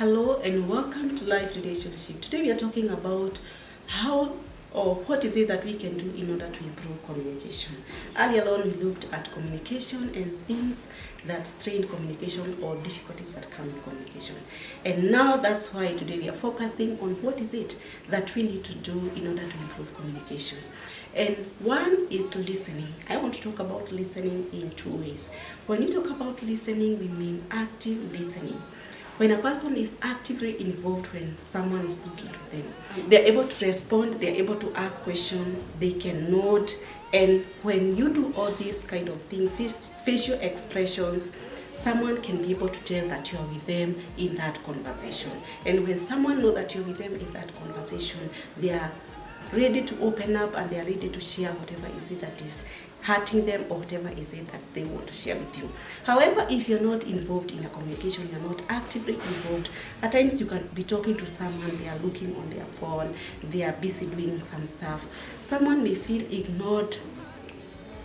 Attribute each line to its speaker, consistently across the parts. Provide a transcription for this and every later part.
Speaker 1: Hello and welcome to Life Relationship. Today we are talking about how or what is it that we can do in order to improve communication. Earlier on we looked at communication and things that strain communication or difficulties that come in communication. And now that's why today we are focusing on what is it that we need to do in order to improve communication. And one is listening. I want to talk about listening in two ways. When we talk about listening, we mean active listening. When a person is actively involved when someone is talking to them, they're able to respond, they're able to ask questions, they can nod, and when you do all these kind of things, facial expressions, someone can be able to tell that you are with them in that conversation. And when someone knows that you're with them in that conversation, they are ready to open up and they are ready to share whatever is it that is hurting them or whatever is it that they want to share with you. However, if you're not involved in a communication, you're not actively involved, at times you can be talking to someone, they are looking on their phone, they are busy doing some stuff. Someone may feel ignored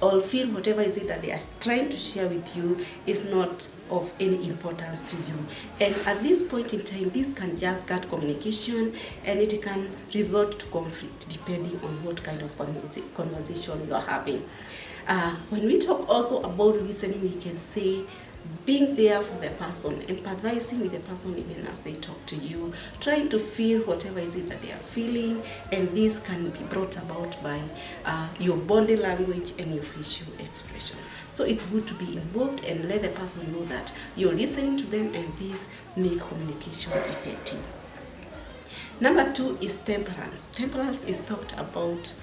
Speaker 1: or feel whatever is it that they are trying to share with you is not of any importance to you. And at this point in time, this can just cut communication and it can result to conflict depending on what kind of conversation you're having. When we talk also about listening, we can say being there for the person, empathizing with the person even as they talk to you, trying to feel whatever is it that they are feeling, and this can be brought about by your body language and your facial expression. So it's good to be involved and let the person know that you're listening to them, and this make communication effective. Number two is temperance. Temperance is talked about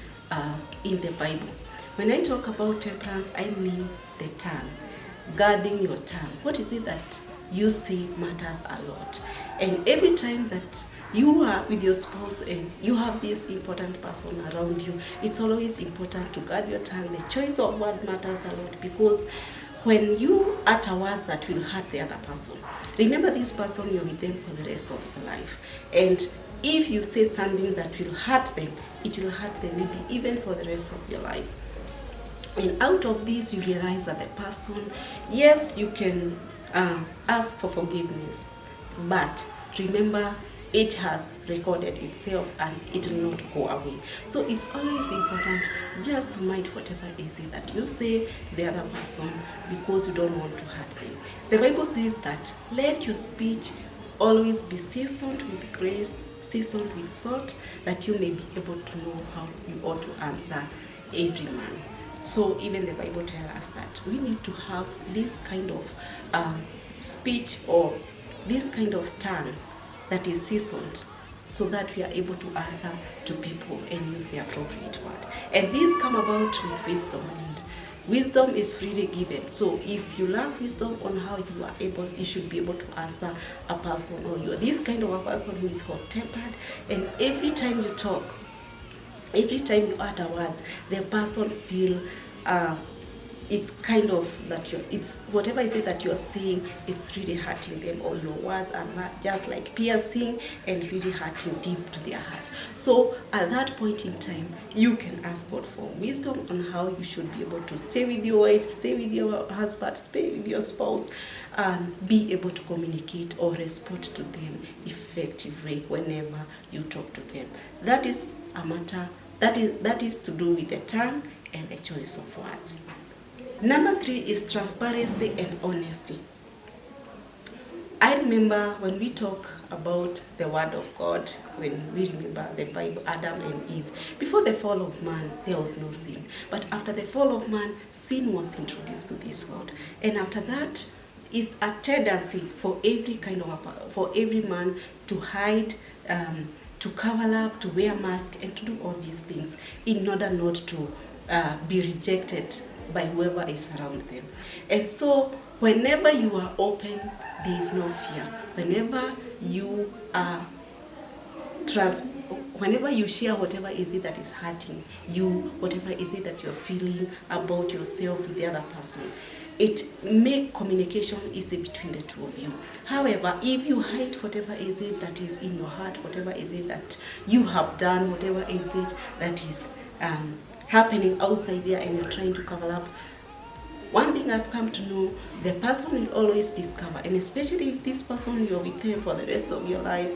Speaker 1: in the Bible. When I talk about temperance, I mean the tongue. Guarding your tongue. What is it that you say matters a lot. And every time that you are with your spouse and you have this important person around you, it's always important to guard your tongue. The choice of word matters a lot, because when you utter words that will hurt the other person, remember this person, you're with them for the rest of your life. And if you say something that will hurt them, it will hurt them maybe even for the rest of your life. And out of this, you realize that the person, yes, you can ask for forgiveness, but remember, it has recorded itself and it will not go away. So it's always important just to mind whatever is it that you say the other person, because you don't want to hurt them. The Bible says that let your speech always be seasoned with grace, seasoned with salt, that you may be able to know how you ought to answer every man. So even the Bible tells us that we need to have this kind of speech or this kind of tongue that is seasoned, so that we are able to answer to people and use the appropriate word. And these come about with wisdom, and wisdom is freely given. So if you lack wisdom on how you should be able to answer a person, or you are this kind of a person who is hot-tempered, and every time you talk, every time you utter words, the person feel it's kind of that it's whatever is it that you're saying, it's really hurting them, or your words are not just like piercing and really hurting deep to their hearts. So at that point in time, you can ask God for wisdom on how you should be able to stay with your wife, stay with your husband, stay with your spouse, and be able to communicate or respond to them effectively whenever you talk to them. That is a matter that is to do with the tongue and the choice of words. Number three is transparency and honesty. I remember when we talk about the word of God, when we remember the Bible, Adam and Eve. Before the fall of man, there was no sin. But after the fall of man, sin was introduced to this world. And after that, it's a tendency for every man to hide, to cover up, to wear mask, and to do all these things in order not to be rejected by whoever is around them. And so whenever you are open, there is no fear. Whenever you are whenever you share whatever is it that is hurting you, whatever is it that you're feeling about yourself with the other person, it makes communication easy between the two of you. However, if you hide whatever is it that is in your heart, whatever is it that you have done, whatever is it that is happening outside there, and you're trying to cover up, One thing I've come to know, the person will always discover, and especially if this person you're with them for the rest of your life,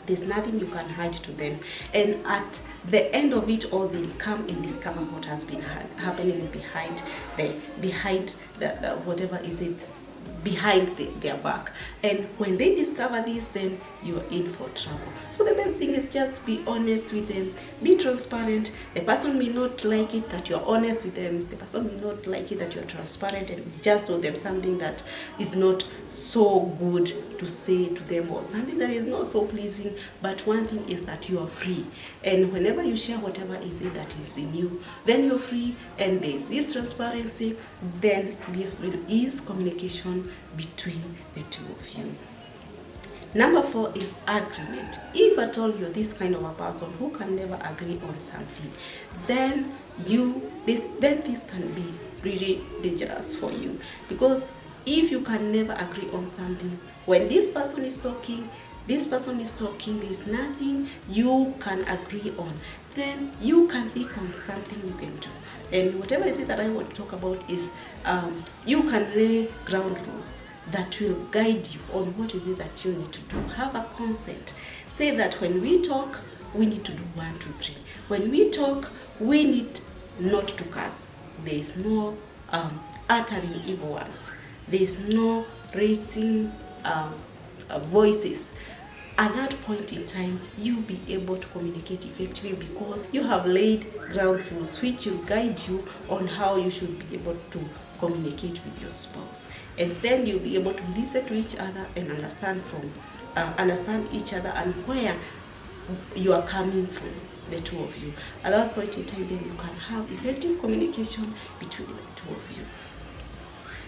Speaker 1: there's nothing you can hide to them. And at the end of it all, they'll come and discover what has been happening behind the whatever is it behind their back. And when they discover this, then you're in for trouble. So the best thing is just be honest with them, be transparent. The person may not like it that you're honest with them. The person may not like it that you're transparent and just told them something that is not so good to say to them, or something that is not so pleasing. But one thing is that you are free, and whenever you share whatever is it that is in you, then you're free, and there's this transparency, then this will ease communication between the two of you. Number 4 is agreement. If at all you're this kind of a person who can never agree on something, then this can be really dangerous for you, because if you can never agree on something, when this person is talking, there's nothing you can agree on, then you can think on something you can do. And whatever is it that I want to talk about is you can lay ground rules that will guide you on what is it that you need to do. Have a consent. Say that when we talk, we need to do 1, 2, 3. When we talk, we need not to curse. There is no uttering evil words. There is no raising voices. At that point in time, you'll be able to communicate effectively, because you have laid ground rules which will guide you on how you should be able to communicate with your spouse. And then you'll be able to listen to each other and understand each other and where you are coming from, the two of you. At that point in time, then you can have effective communication between the two of you.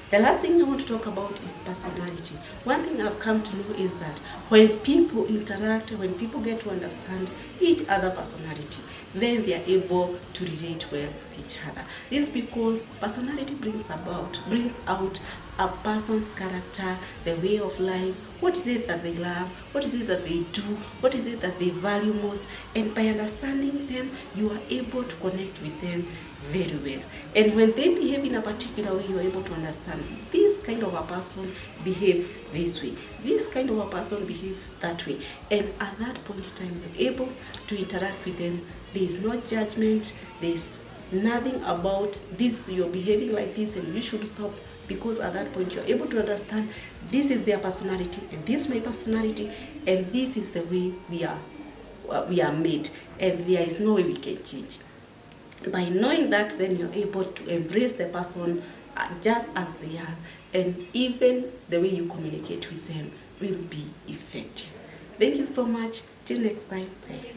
Speaker 1: The last thing I want to talk about is personality. One thing I've come to know is that when people interact, when people get to understand each other's personality, then they are able to relate well with each other. This is because personality brings out a person's character, the way of life, what is it that they love, what is it that they do, what is it that they value most, and by understanding them, you are able to connect with them very well. And when they behave in a particular way, you are able to understand this kind of a person behave this way, this kind of a person behave that way. And at that point in time, you're able to interact with them. There is no judgment. There is nothing about this, you're behaving like this and you should stop, because at that point you're able to understand this is their personality and this is my personality, and this is the way we are made, and there is no way we can change. By knowing that, then you're able to embrace the person just as they are, and even the way you communicate with them will be effective. Thank you so much. Till next time. Bye.